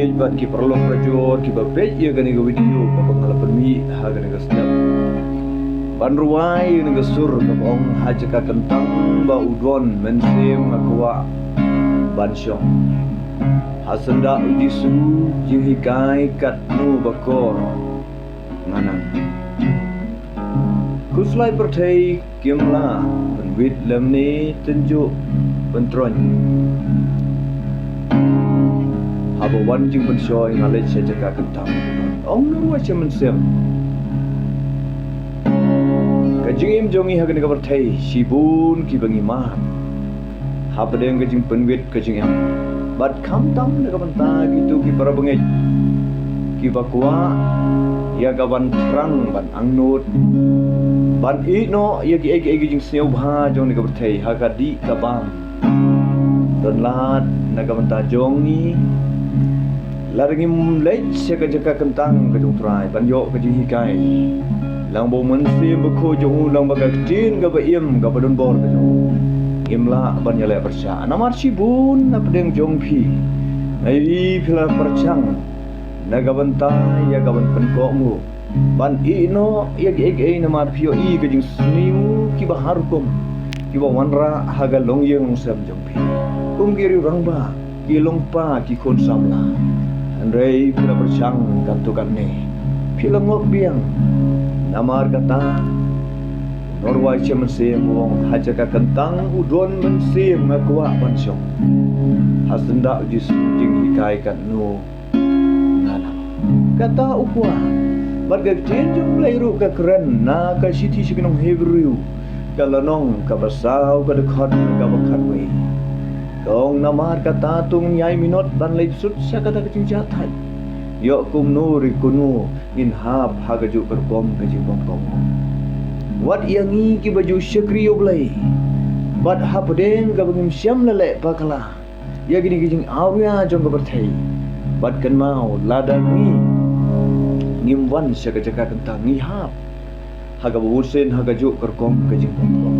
page bat ki perlu prajur ki ba page ya gani go video ka pengalaman mi ha gani ga sedap ban ruai ni ga sur ka ong ha jaka kentang ba udon mensem akwa ban syong hasenda uji su ji hikai kat nu bakor nganang kuslai perthai kiamla penwit lam ni tunjuk pentron habawan jing pensoi ngalai sejaka kentang ong nu wa chemen sem kajing im jongi hagan ka perthai sibun ki bangi ma habdeng kajing penwit kajing am bat kham tam ne ka banta gitu ki para bengej ki bakwa ya gaban terang ban angnut ban ino ya ki egi jing sneu bha jong ne ka perthai ha ka di ka bam don lat na ka banta jongi larangim lech jaka kentang ka jong trai ban yo ka ji hikai lang bo men sim ko jong lang ba ka tin ka ba im ka ba don bor ka jong imla ban yale percha namar sibun na pedeng jong phi ai phila perchang na ka banta ya ka ban pen ko mu ban ino ya ge namar phio I ka jing sniu ki ba harkom ki ba wanra haga long yeng sam jong phi giri rangba ki longpa ki khon samla andrei pila perchang kantukan ne pila ngok biang namar kata norwai che mensim wong hajaka kentang udon mensim ngakwa bansyong hasenda uji jing hikai kan nu nganam kata ukwa barga tenjung lairu ka keren na ka siti signong hebrew kalanong ka basau ka dekhot ka bakhatwe kong namar kata tung nyai minot ban leit sut sa kata kecing jatai yo kum nuri kunu in hab hagaju berkom kecing bom wat yangi ki baju syakriyo blai bat hapdeng ka bangim syam lele bakala ya gini kecing awya jong ka berthai bat kan mau ladangi ngimwan syaka-jaka kentang ngihap haga busen hagaju berkom kecing bom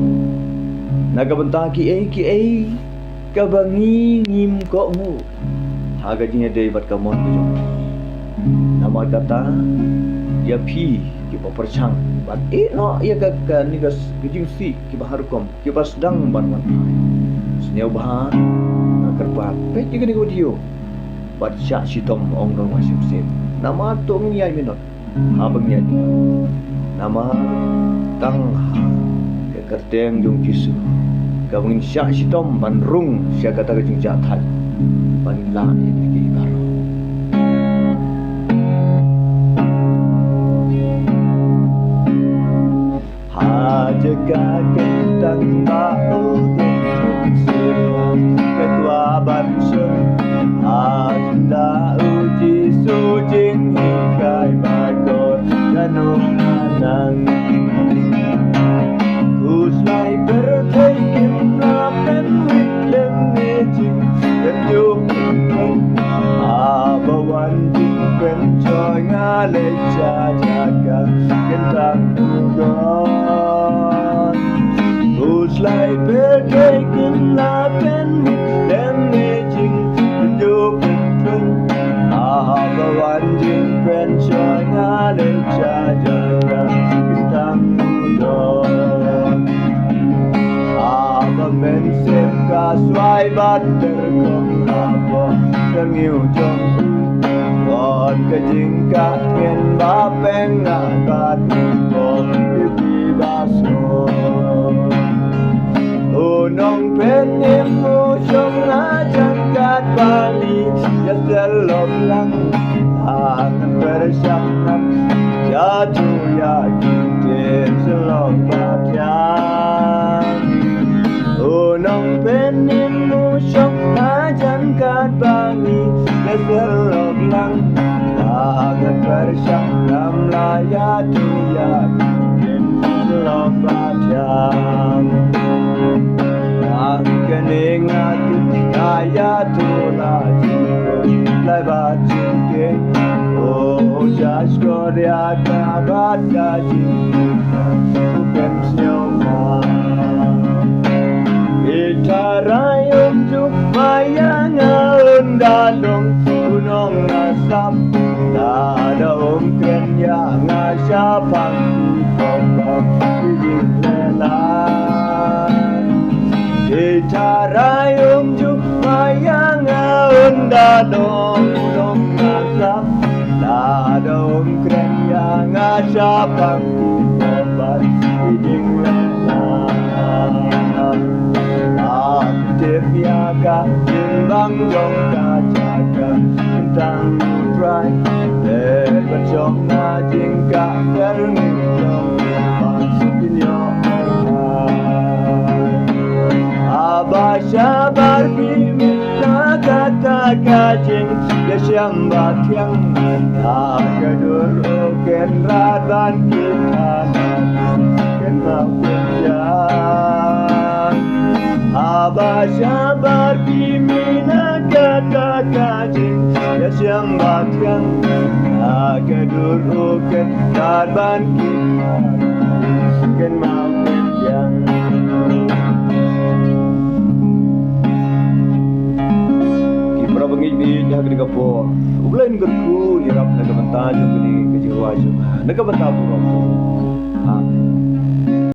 naga bentaki ai kabangi ngim ko mu haga jinya dei bat kamon ko jong nama kata ya phi ki perchang bat no ya ka ni ga gijing si ki bahar kom ki pas dang ban ban sneu bah na kerpa pe ki ni audio bat sya sitom ong dong wasim sim nama tung yai minot abang ya nama tang ke kerteng jong kisu kabungin syak sitom ban rung syak kata kecing jatat ban langit ki baro hajaka kentang bau siram ketua bansun anda uji sujing hikai bakor kanong anang kuslai berthai kimlakan witlem nejing ketuk abawan jingpen coy ngale jaga kentang udon kuslai berthai kimlakan witlem nejing ketuk abawan jingpen coy ngale jaga kentang udon mensem ka swai bat terkom lapo tengiu jong kon ke jingka ngen ba peng na bat kon pipi baso unong penim mu syong na jangkat bali ya selom lang akan bersyakat jatuh ya kitim selom batyan unong penim mu syong na jangkat bali ya selom lang akan bersyakat layat ya kitim selom batyan kening atu kaya tula lai bat jingke oh jas korea kabat gaji bukan siapa kita rayum tu bayang alun dalung gunung sap la da kren ya nga syapang pokok jing lela Itarayum juk mayang unda dong ngasap la da kren ya nga syapang pokok jing lela Aktif ya ka timbang jong ka jaga tentang utrai lebat jong na jingka terning jong pasukin yo Aba sabar bimita kata kajing Desyang batyang Akadur oken radan kita Ken mapinjang Aba sabar bimina kata kajing Desyang batyang Akadur oken radan kita Ken mapinjang Bangin dah kena kapor. Uglain gerku ni rap naga bantaju kini kejiwa ju. Naga bantabu rap.